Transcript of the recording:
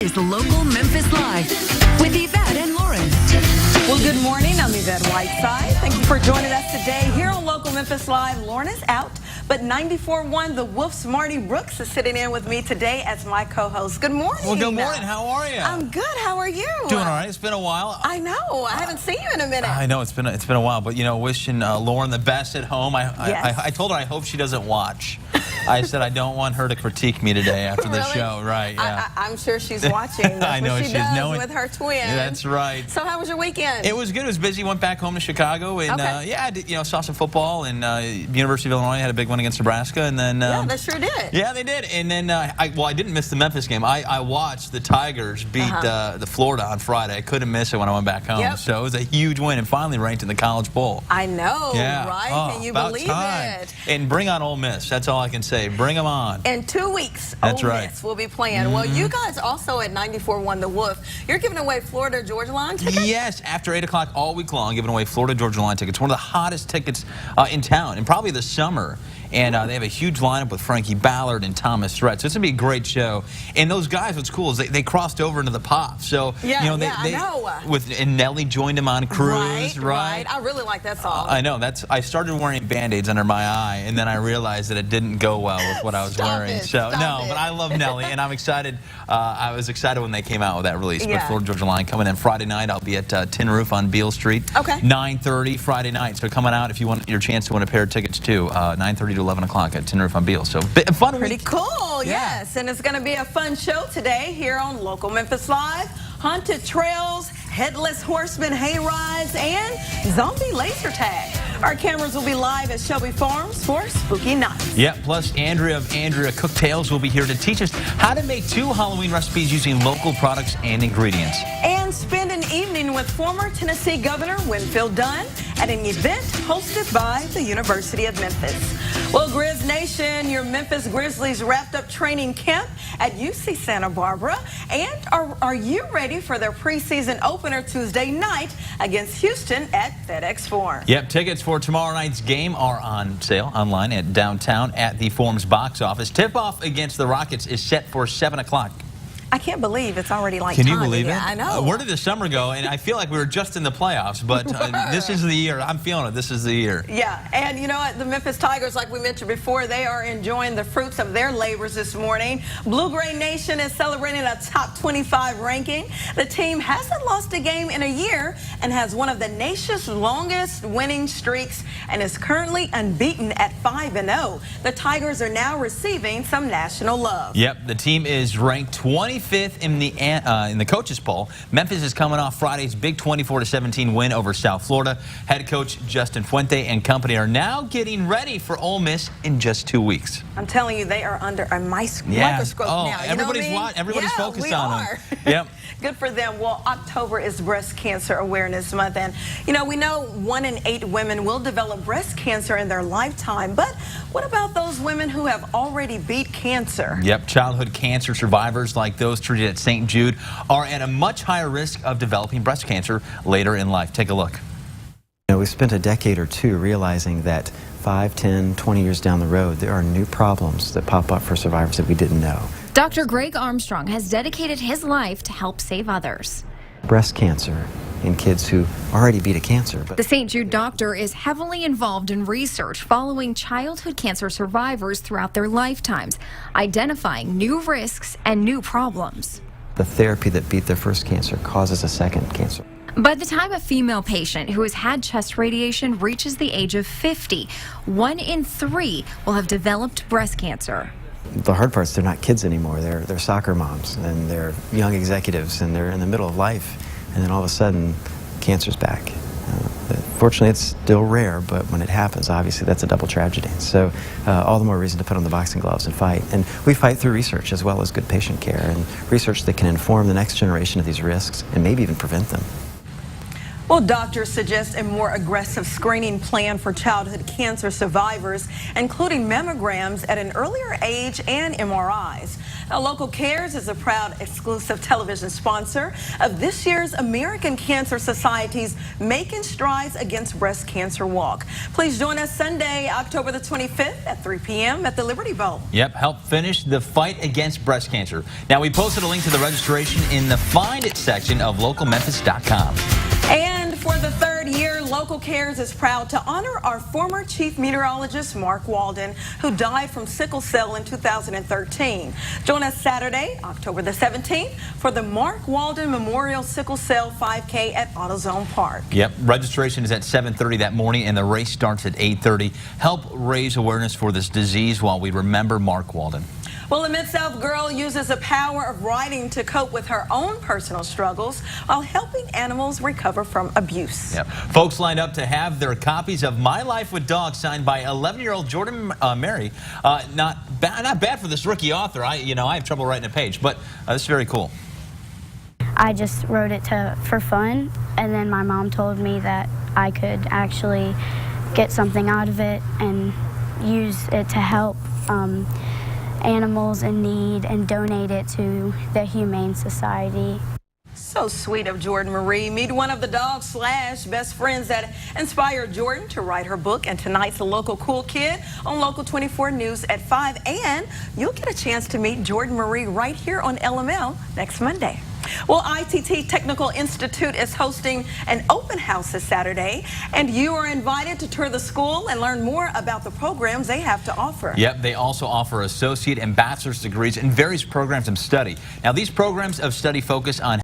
Is Local Memphis Live with Yvette and Lauren. Well, good morning. I'm Yvette Whiteside. Thank you for joining us today here on Local Memphis Live. Lauren is out, but 94.1 The Wolf's Marty Brooks is sitting in with me today as my co-host. Good morning. Well, good morning. How are you? I'm good. How are you? Doing all right. It's been a while. I know. I haven't seen you in a minute. I know it's been a while, but you know, wishing Lauren the best at home. I told her I hope she doesn't watch. I said I don't want her to critique me today after the show. Right? Yeah. I'm sure she's watching. That's I know what she she's does knowing with her twin. Yeah, that's right. So how was your weekend? It was good. It was busy. Went back home to Chicago, and yeah, I did, saw some football. And University of Illinois had a big one against Nebraska, and then yeah, they sure did. Yeah, they did. And then I didn't miss the Memphis game. I watched the Tigers beat the Florida on Friday. I couldn't miss it when I went back home. Yep. So it was a huge win, and finally ranked in the College Bowl. I know, yeah. right? Oh, Can you about believe time. it? And bring on Ole Miss. That's all I can say. Bring them on. In 2 weeks, That's Ole right. Miss will be playing. Well, you guys also at 94.1 The Wolf, you're giving away Florida-Georgia Line tickets? Yes, after 8 o'clock all week long, giving away Florida-Georgia Line tickets. One of the hottest tickets in town, and probably the summer. And they have a huge lineup with Frankie Ballard and Thomas Rhett. So it's going to be a great show. And those guys, what's cool is they crossed over into the pop. So, I know. And Nelly joined him on Cruise, right? I really like that song. I know. I started wearing Band-Aids under my eye, and then I realized that it didn't go well with what I was wearing. Stop it. But I love Nelly, and I'm excited. I was excited when they came out with that release. Yeah. But Florida Georgia Line coming in Friday night. I'll be at Tin Roof on Beale Street. Okay. 9:30 Friday night. So coming out if you want your chance to win a pair of tickets too. 9:30 to 11 o'clock at Tin Roof on Beale. So fun. Pretty cool, yes. And it's going to be a fun show today here on Local Memphis Live. Haunted trails, headless horseman hay rides, and zombie laser tag. Our cameras will be live at Shelby Farms for Spooky Nights. Yeah, plus Andrea of Andrea Cooktails will be here to teach us how to make 2 Halloween recipes using local products and ingredients. And spend an evening with former Tennessee Governor Winfield Dunn at an event hosted by the University of Memphis. Well, Grizz Nation, your Memphis Grizzlies wrapped up training camp at UC Santa Barbara. And are you ready for their preseason opener Tuesday night against Houston at FedEx Forum? Yep, tickets for tomorrow night's game are on sale online at downtown at the Forum's box office. Tip-off against the Rockets is set for 7 o'clock. I can't believe it's already like Can time. you believe it? I know. Where did the summer go? And I feel like we were just in the playoffs, but this is the year. I'm feeling it. This is the year. Yeah, and you know what? The Memphis Tigers, like we mentioned before, they are enjoying the fruits of their labors this morning. Blue-Gray Nation is celebrating a top 25 ranking. The team hasn't lost a game in a year and has one of the nation's longest winning streaks and is currently unbeaten at 5-0. The Tigers are now receiving some national love. Yep, the team is ranked 25th in the coaches poll. Memphis is coming off Friday's big 24-17 win over South Florida. Head coach Justin Fuente and company are now getting ready for Ole Miss in just 2 weeks. I'm telling you, they are under a microscope now. Everybody's focused on them. Yep. Good for them. Well, October is Breast Cancer Awareness Month, and we know 1 in 8 women will develop breast cancer in their lifetime. But what about those women who have already beat cancer? Yep, childhood cancer survivors like those treated at St. Jude are at a much higher risk of developing breast cancer later in life. Take a look. We spent a decade or two realizing that 5, 10, 20 years down the road, there are new problems that pop up for survivors that we didn't know. Dr. Greg Armstrong has dedicated his life to help save others. Breast cancer in kids who already beat a cancer. The St. Jude doctor is heavily involved in research following childhood cancer survivors throughout their lifetimes, identifying new risks and new problems. The therapy that beat their first cancer causes a second cancer. By the time a female patient who has had chest radiation reaches the age of 50, 1 in 3 will have developed breast cancer. The hard part is they're not kids anymore. They're soccer moms, and they're young executives, and they're in the middle of life, and then all of a sudden, cancer's back. Fortunately, it's still rare, but when it happens, obviously, that's a double tragedy. So all the more reason to put on the boxing gloves and fight. And we fight through research as well as good patient care, and research that can inform the next generation of these risks and maybe even prevent them. Well, doctors suggest a more aggressive screening plan for childhood cancer survivors, including mammograms at an earlier age and MRIs. Now, Local Cares is a proud exclusive television sponsor of this year's American Cancer Society's Making Strides Against Breast Cancer Walk. Please join us Sunday, October the 25th at 3 p.m. at the Liberty Bowl. Yep, help finish the fight against breast cancer. Now, we posted a link to the registration in the Find It section of localmemphis.com. And for the third year, Local Cares is proud to honor our former chief meteorologist, Mark Walden, who died from sickle cell in 2013. Join us Saturday, October the 17th, for the Mark Walden Memorial Sickle Cell 5K at AutoZone Park. Yep, registration is at 7:30 that morning, and the race starts at 8:30. Help raise awareness for this disease while we remember Mark Walden. Well, a Mid-South girl uses the power of writing to cope with her own personal struggles while helping animals recover from abuse. Yep. Folks lined up to have their copies of My Life with Dogs signed by 11-year-old Jordan Mary. Not bad for this rookie author. I have trouble writing a page, but this is very cool. I just wrote it for fun, and then my mom told me that I could actually get something out of it and use it to help animals in need and donate it to the Humane Society. So sweet of Jordan Marie. Meet one of the dogs / best friends that inspired Jordan to write her book. And tonight's The Local Cool Kid on Local 24 News at 5. And you'll get a chance to meet Jordan Marie right here on LML next Monday. Well, ITT Technical Institute is hosting an open house this Saturday, and you are invited to tour the school and learn more about the programs they have to offer. Yep, they also offer associate and bachelor's degrees in various programs of study. Now, these programs of study focus on